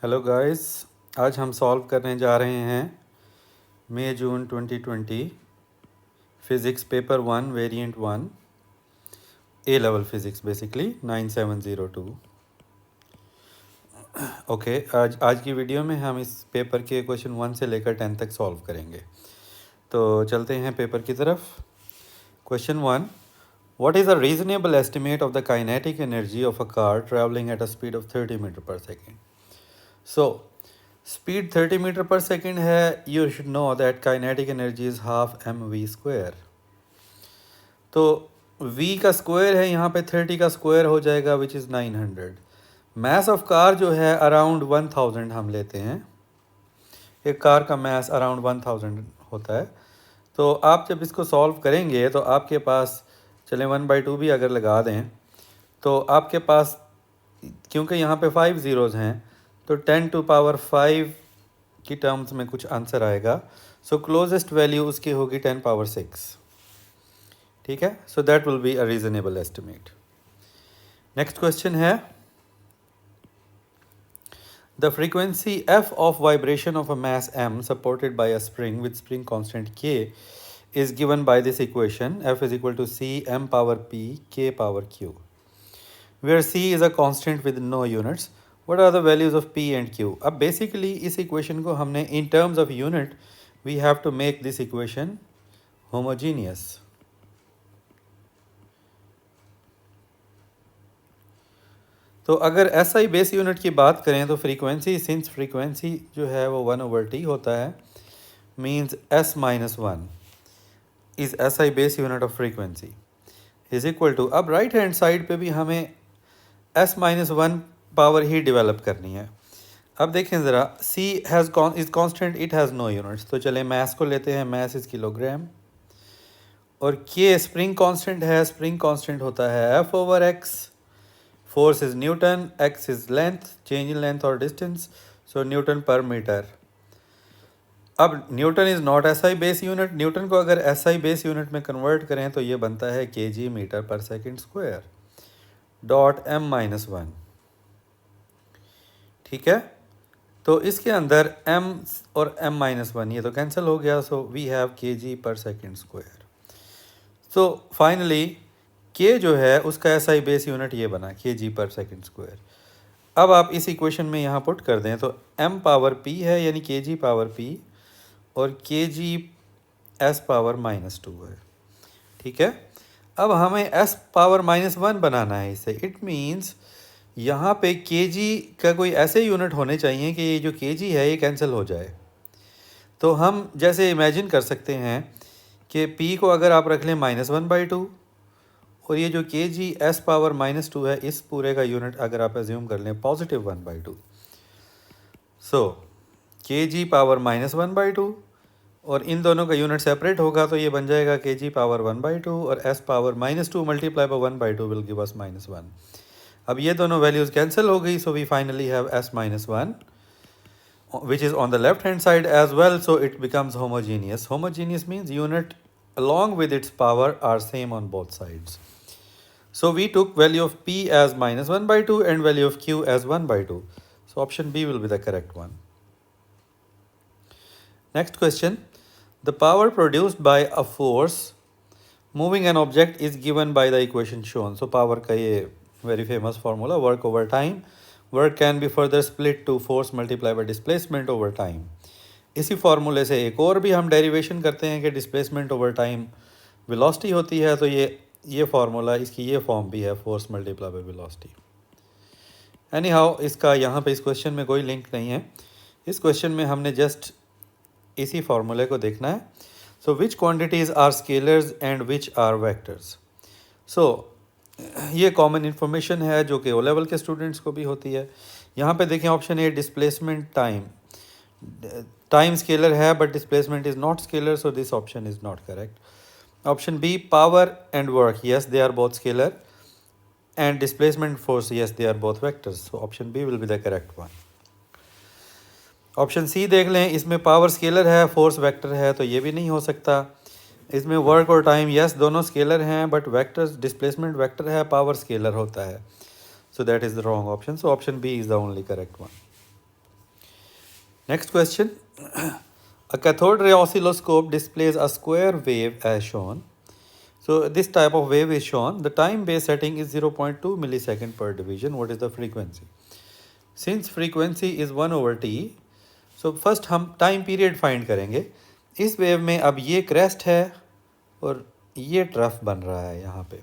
Hello guys, आज हम solve करने जा रहे हैं मई जून 2020 फिज़िक्स पेपर 1 वेरिएंट 1 ए लेवल फिज़िक्स बेसिकली 9702। ओके, आज की वीडियो में हम इस पेपर के क्वेश्चन 1 से लेकर 10 तक सॉल्व करेंगे। तो चलते हैं पेपर की तरफ। Question 1, what is a reasonable estimate of the kinetic energy of a car travelling at a speed of 30 metre per second. So speed 30 metre per second है, you should know that kinetic energy is half m v square. तो v का square है, यहाँ पे 30 का square हो जाएगा which is 900। Mass of car जो है अराउंड 1000 हम लेते हैं। एक कार का मास अराउंड 1000 होता है। तो आप जब इसको सॉल्व करेंगे तो आपके पास, चलें 1/2 भी अगर लगा दें तो आपके पास, क्योंकि यहाँ पे 5 ज़ीरोज़ हैं तो 10 टू पावर 5 की टर्म्स में कुछ आंसर आएगा। सो क्लोजेस्ट वैल्यू उसकी होगी 10 पावर 6। ठीक है, so that will be a reasonable estimate. Next question है, the frequency f of vibration of a mass m supported by a spring with spring constant k is given by this equation, f is equal to c m power p k power q, where c is a constant with no units. What are the values of p and q? अब basically इस equation को हमने in terms of unit we have to make this equation homogeneous. तो अगर S I base unit की बात करें तो फ्रीक्वेंसी, सिंस फ्रीक्वेंसी जो है वो 1/t होता है, means s minus 1 is S I base unit of frequency is equal to, अब राइट हैंड साइड पे भी हमें s माइनस 1 पावर ही डेवलप करनी है। अब देखें ज़रा, c has is constant, it has no units. तो चले मैस को लेते हैं, मैस इज़ किलोग्राम, और k स्प्रिंग कांस्टेंट है, स्प्रिंग कांस्टेंट होता है f/x, force is newton, x is length, change in length और डिस्टेंस, सो न्यूटन पर मीटर। अब Newton is not SI base unit, Newton को अगर एसआई बेस यूनिट में कन्वर्ट करें तो ये बनता है kg metre per second square dot m minus 1। ठीक है, तो इसके अंदर m और m माइनस 1 ये तो कैंसिल हो गया, सो वी हैव kg पर second square. So finally k जो है उसका एसआई बेस यूनिट ये बना kg पर सेकेंड स्क्वायर। अब आप इस इक्वेशन में यहाँ पुट कर दें तो m पावर p है यानी kg पावर p, और kg s पावर माइनस 2 है। ठीक है, अब हमें s पावर माइनस 1 बनाना है इसे। इट मीन्स यहाँ पे kg का कोई ऐसे यूनिट होने चाहिए कि ये जो kg है ये कैंसिल हो जाए। तो हम जैसे इमेजिन कर सकते हैं कि p को अगर आप रख लें -1/2, और ये जो kg s पावर माइनस 2 है, इस पूरे का यूनिट अगर आप एज्यूम कर लें पॉजिटिव 1/2, सो kg पावर -1/2, और इन दोनों का यूनिट सेपरेट होगा तो ये बन जाएगा kg पावर 1/2 और s power -2 multiply by 1/2 will give us -1। अब ये दोनों वैल्यूज़ कैंसिल हो गई, so we finally have s minus 1 which is on the left hand side as well, so it becomes homogeneous. Homogeneous means unit along with its power are same on both sides. So we took value of p as -1/2 and value of q as 1/2. So option B will be the correct one. Next question. The power produced by a force moving an object is given by the equation shown. So power का ये very famous formula, work over time. Work can be further split to force multiplied by displacement over time. इसी फार्मूले से एक और भी हम derivation करते हैं कि डिस्प्लेसमेंट ओवर टाइम वेलोसिटी होती है, तो ये फार्मूला, इसकी ये फॉर्म भी है, force multiply by velocity. Any how, इसका यहाँ पे इस क्वेश्चन में कोई लिंक नहीं है। इस क्वेश्चन में हमने जस्ट इसी फार्मूले को देखना है। So which quantities are scalars and which are vectors. So ये कॉमन इन्फॉर्मेशन है जो कि ओ लेवल के स्टूडेंट्स को भी होती है। यहाँ पे देखें option A displacement time, time scalar है but displacement is not scalar, so this option is not correct. Option B power and work, yes they are both scalar, and displacement force, yes they are both vectors, so option B will be the correct one. Option C देख लें, इसमें power scalar है, force vector है, तो ये भी नहीं हो सकता। इसमें वर्क और टाइम, यस दोनों स्केलर हैं, बट वेक्टर्स, डिस्प्लेसमेंट वेक्टर है, पावर स्केलर होता है, so that is the wrong option. So option B is the only correct one. Next question. A cathode ray oscilloscope displays a square wave as shown. So this type of wave is shown. The time base setting is 0.2 millisecond per division. What is the frequency? Since frequency is 1/t, so first हम time period find करेंगे. इस wave में अब ये crest है और ये trough बन रहा है यहाँ पे.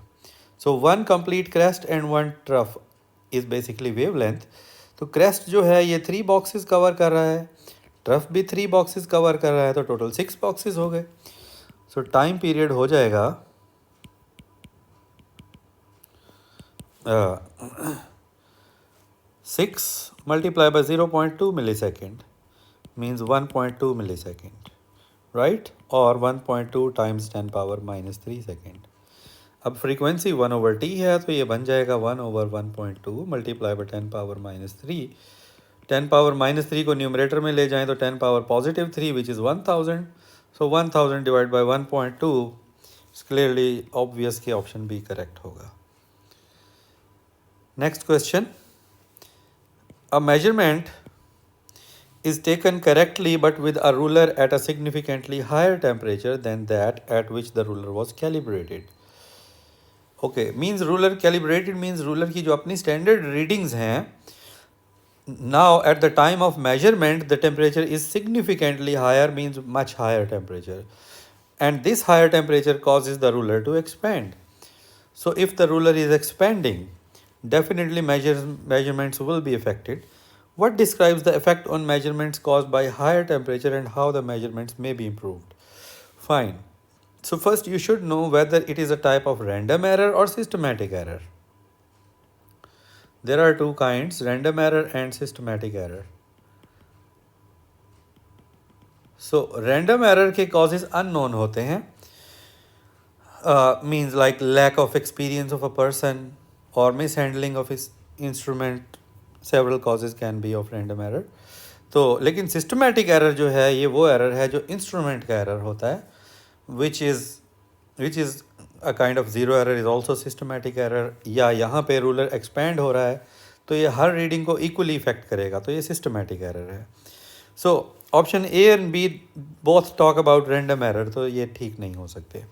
So one complete crest and one trough is basically wave length. तो क्रेस्ट जो है ये 3 बॉक्सेस कवर कर रहा है, ट्रफ भी 3 बॉक्सेस कवर कर रहा है, तो टोटल 6 बॉक्सेस हो गए. सो टाइम पीरियड हो जाएगा 6 multiplied by 0.2 millisecond means 1.2 millisecond, right? Or 1.2 times 10 power minus 3 second. अब फ्रीक्वेंसी 1/t है तो ये बन जाएगा 1/1.2 multiply by 10 power minus 3. 10 power minus 3 को न्यूमरेटर में ले जाएं तो 10 power positive 3 which is 1000. So 1000 divide by 1.2 clearly obvious कि ऑप्शन बी करेक्ट होगा. Next question. A measurement is taken correctly but with a ruler at a significantly higher temperature than that at which the ruler was calibrated. Okay, means ruler calibrated means ruler की जो अपनी standard readings हैं, now at the time of measurement the temperature is significantly higher means much higher temperature, and this higher temperature causes the ruler to expand. So if the ruler is expanding, definitely measurements will be affected. What describes the effect on measurements caused by higher temperature and how the measurements may be improved? Fine. So first you should know whether it is a type of random error or systematic error. There are two kinds, random error and systematic error. So random error के causes unknown होते हैं. Means like lack of experience of a person or mishandling of his instrument. Several causes can be of random error. तो लेकिन systematic error जो है ये वो error है जो instrument का error होता है, which is a kind of zero error is also systematic error. या यहाँ पे ruler expand हो रहा है तो ये हर reading को equally affect करेगा, तो ये systematic error है. So option A and B both talk about random error, तो ये ठीक नहीं हो सकते.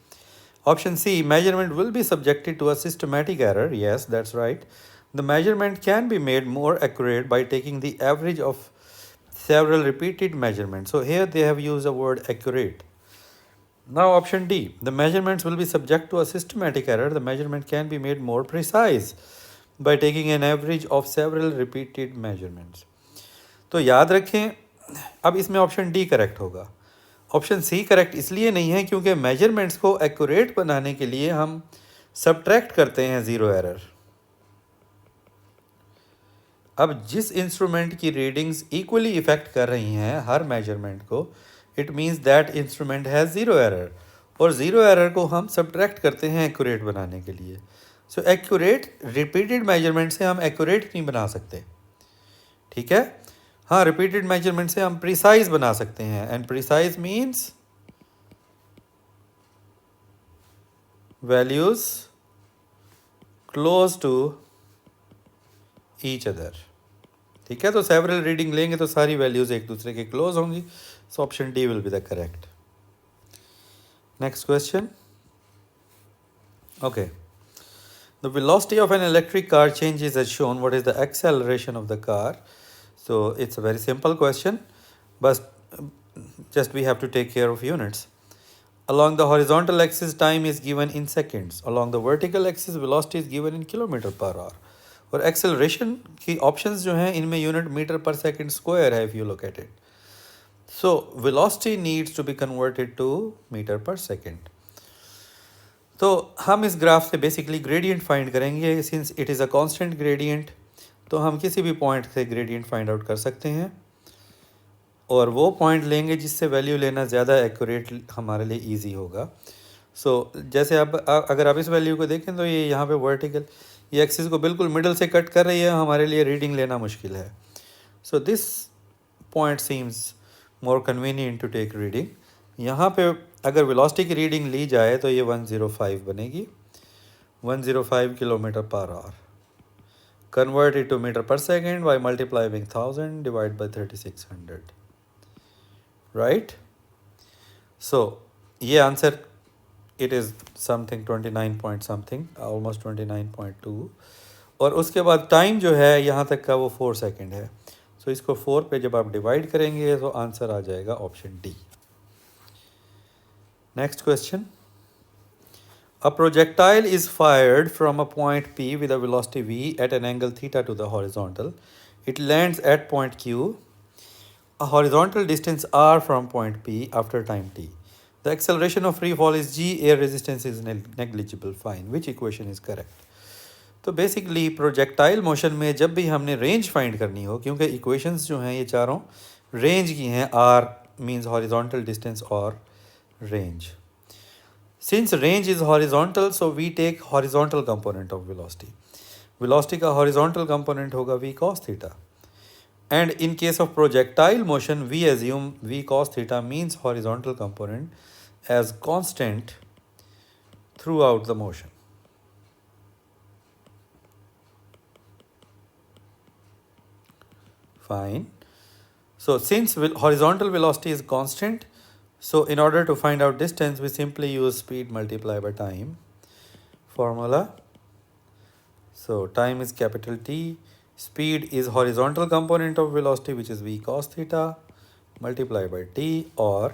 Option C, measurement will be subjected to a systematic error. Yes, that's right. The measurement can be made more accurate by taking the average of several repeated measurements. So here they have used the word accurate. Now option D, the measurements will be subject to a systematic error. The measurement can be made more precise by taking an average of several repeated measurements. तो याद रखें, अब इसमें option D correct होगा. Option C correct इसलिए नहीं है क्योंकि मेजरमेंट्स को एक्यूरेट बनाने के लिए हम सब्ट्रैक्ट करते हैं ज़ीरो एरर. अब जिस इंस्ट्रूमेंट की रीडिंग्स इक्वली इफेक्ट कर रही हैं हर मेजरमेंट को, it means that instrument has zero error, और ज़ीरो एरर को हम सब्ट्रैक्ट करते हैं एक्यूरेट बनाने के लिए. सो एक्यूरेट रिपीटेड मेजरमेंट से हम एक्यूरेट नहीं बना सकते, ठीक है. हाँ, रिपीटेड मेजरमेंट से हम प्रिसाइज बना सकते हैं, and precise means values close to each other, ठीक है. तो सेवरल रीडिंग लेंगे तो सारी वैल्यूज एक दूसरे के क्लोज होंगी. So option D will be the correct. Next question. Okay, the velocity of an electric car changes as shown. What is the acceleration of the car? So it's a very simple question, but just we have to take care of units. Along the horizontal axis time is given in seconds. Along the vertical axis velocity is given in kilometer per hour. और acceleration की options जो हैं इनमें unit meter per second square है if you look at it. So velocity needs to be converted to meter per second. तो हम इस graph से basically gradient find करेंगे. Since it is a constant gradient, तो हम किसी भी पॉइंट से ग्रेडियंट फाइंड आउट कर सकते हैं, और वो पॉइंट लेंगे जिससे वैल्यू लेना ज़्यादा एक्यूरेट हमारे लिए इजी होगा. सो जैसे अब अगर आप इस वैल्यू को देखें तो ये यहाँ पे वर्टिकल ये एक्सिस को बिल्कुल मिडल से कट कर रही है, हमारे लिए रीडिंग लेना मुश्किल है. So this point seems more convenient to take reading. यहाँ पे अगर वेलोसिटी की रीडिंग ली जाए तो ये 105 बनेगी, 105 kilometre per hour. Convert it to meter per second by multiplying 1000 divided by 3600. Right. सो ये answer it is something 29 point something, almost 29.2। और उसके बाद टाइम जो है यहाँ तक का वो 4 सेकेंड है। सो इसको 4 पे जब आप डिवाइड करेंगे तो आंसर आ जाएगा option D. Next question, a projectile is fired from a point P with a velocity v at an angle theta to the horizontal. It lands at point Q, a horizontal distance r from point P after time t. The acceleration of free fall is g, air resistance is negligible. Fine. Which equation is correct? तो basically projectile motion में जब भी हमने range find करनी हो, क्योंकि equations जो हैं ये चारों रेंज की हैं, आर मीन्स हॉरिजॉन्टल डिस्टेंस और range. Since range is horizontal so we take horizontal component of velocity. Velocity का हॉरिजॉन्टल कंपोनेंट होगा v cos theta, and in case of projectile motion we assume v cos theta means horizontal component as constant throughout the motion. Fine. So since horizontal velocity is constant, so in order to find out distance, we simply use speed multiplied by time formula. So time is capital T, speed is horizontal component of velocity, which is v cos theta multiplied by t, or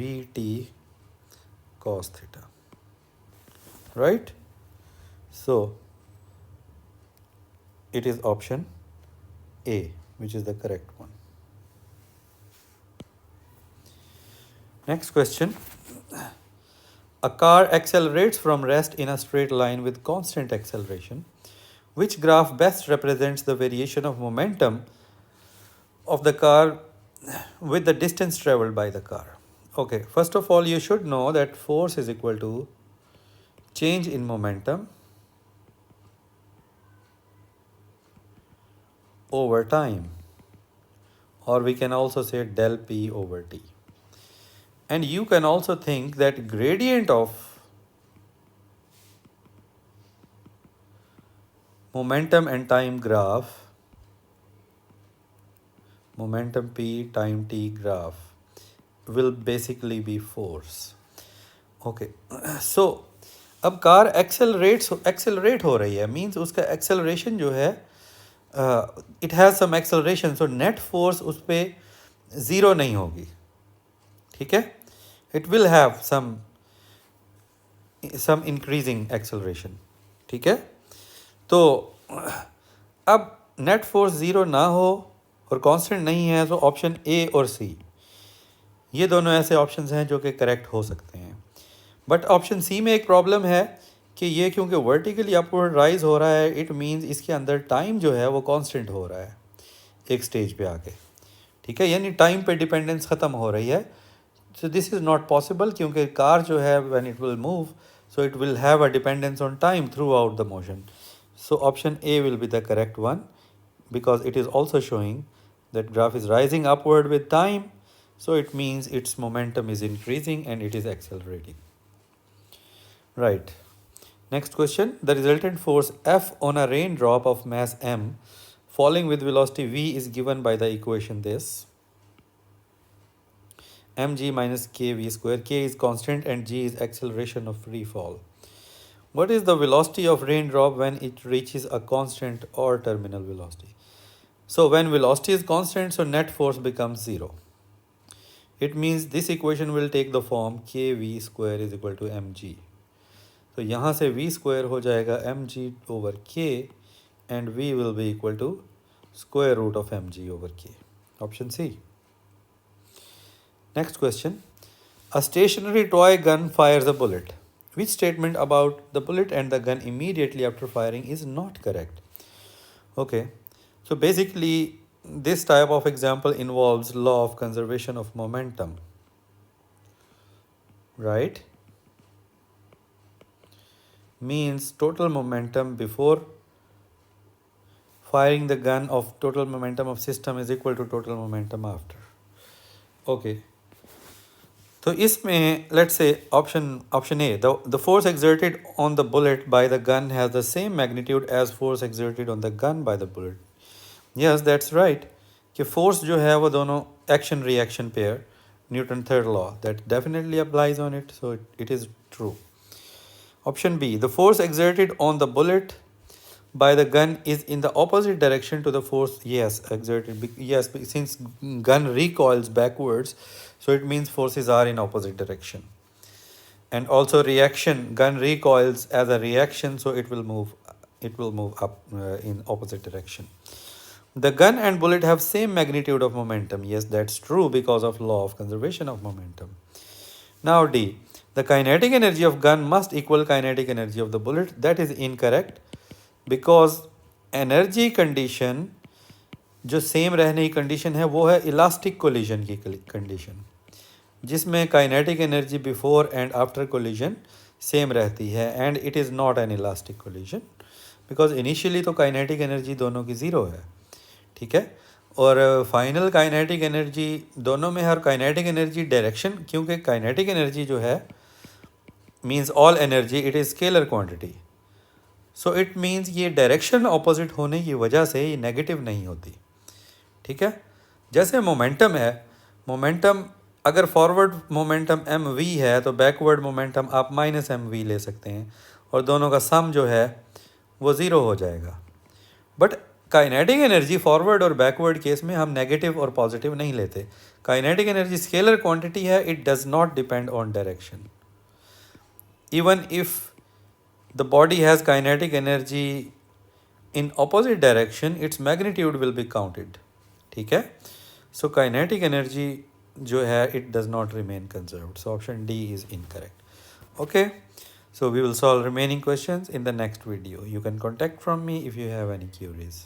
vt cos theta, right? So it is option A, which is the correct one. Next question. A car accelerates from rest in a straight line with constant acceleration. Which graph best represents the variation of momentum of the car with the distance traveled by the car? Okay, first of all, you should know that force is equal to change in momentum over time, or we can also say del P over T. And you can also think that gradient of momentum and time graph, momentum P time T graph, will basically be force. Okay, so अब car accelerate हो रही है, means उसका acceleration जो है it has some acceleration, so net force उस पर zero नहीं होगी, ठीक है, it will have some increasing acceleration, ठीक है। तो अब नेट फोर्स ज़ीरो ना हो और कांस्टेंट नहीं है, तो ऑप्शन ए और सी ये दोनों ऐसे ऑप्शंस हैं जो कि करेक्ट हो सकते हैं। बट ऑप्शन सी में एक प्रॉब्लम है कि ये क्योंकि वर्टिकली अपवर्ड राइज हो रहा है, इट मींस इसके अंदर टाइम जो है वो कांस्टेंट हो रहा है एक स्टेज पे आके, ठीक है, यानी टाइम पे डिपेंडेंस ख़त्म हो रही है। So this is not possible, क्योंकि कार जो है when it will move, so it will have a dependence on time through out the motion. So option A will be the correct one, because it is also showing that graph is rising upward with time, so it means its momentum is increasing and it is accelerating, right? Next question, the resultant force F on a raindrop of mass m falling with velocity v is given by the equation this: mg minus kv square. K is constant and g is acceleration of free fall. What is the velocity of raindrop when it reaches a constant or terminal velocity? So when velocity is constant, so net force becomes zero. It means this equation will take the form kv square is equal to mg. तो यहाँ से v square हो जाएगा mg over k, and v will be equal to square root of mg over k. Option C. Next question. A stationary toy gun fires a bullet. Which statement about the bullet and the gun immediately after firing is not correct? Okay. So basically, this type of example involves law of conservation of momentum, right? Means total momentum before firing the gun of total momentum of system is equal to total momentum after. Okay. So इसमें let's say option A, the force exerted on the bullet by the gun has the same magnitude as force exerted on the gun by the bullet. Yes, that's right कि force जो है वो दोनों action reaction pair Newton's third law. That definitely applies on it, so it is true. Option B, the force exerted on the bullet by the gun is in the opposite direction to the force, yes, exerted. Yes, since gun recoils backwards, so it means forces are in opposite direction. And also reaction, gun recoils as a reaction, so it will move up in opposite direction. The gun and bullet have same magnitude of momentum. Yes, that's true because of law of conservation of momentum. Now D, the kinetic energy of gun must equal kinetic energy of the bullet. That is incorrect because energy condition जो same रहने की condition है वो है elastic collision की condition, जिसमें kinetic energy before and after collision same रहती है, and it is not an elastic collision because initially तो काइनेटिक एनर्जी दोनों की ज़ीरो है, ठीक है। और फाइनल काइनेटिक एनर्जी दोनों में हर काइनेटिक एनर्जी डायरेक्शन, क्योंकि काइनेटिक एनर्जी जो है means all energy, it is scalar quantity, so it means ये डायरेक्शन ऑपोजिट होने की वजह से ये नेगेटिव नहीं होती, ठीक है। जैसे मोमेंटम है, मोमेंटम अगर फॉरवर्ड मोमेंटम एम वी है तो बैकवर्ड मोमेंटम आप माइनस एम वी ले सकते हैं और दोनों का सम जो है वो ज़ीरो हो जाएगा। बट काइनेटिक एनर्जी फॉरवर्ड और बैकवर्ड केस में हम नेगेटिव और पॉजिटिव नहीं लेते। काइनेटिक एनर्जी स्केलर क्वांटिटी है, it does not depend on direction. Even if the body has kinetic energy in opposite direction, its magnitude will be counted, ठीक है। so kinetic energy जो है it does not remain conserved, so option D is incorrect. Okay, so we will solve remaining questions in the next video. You can contact from me if you have any queries.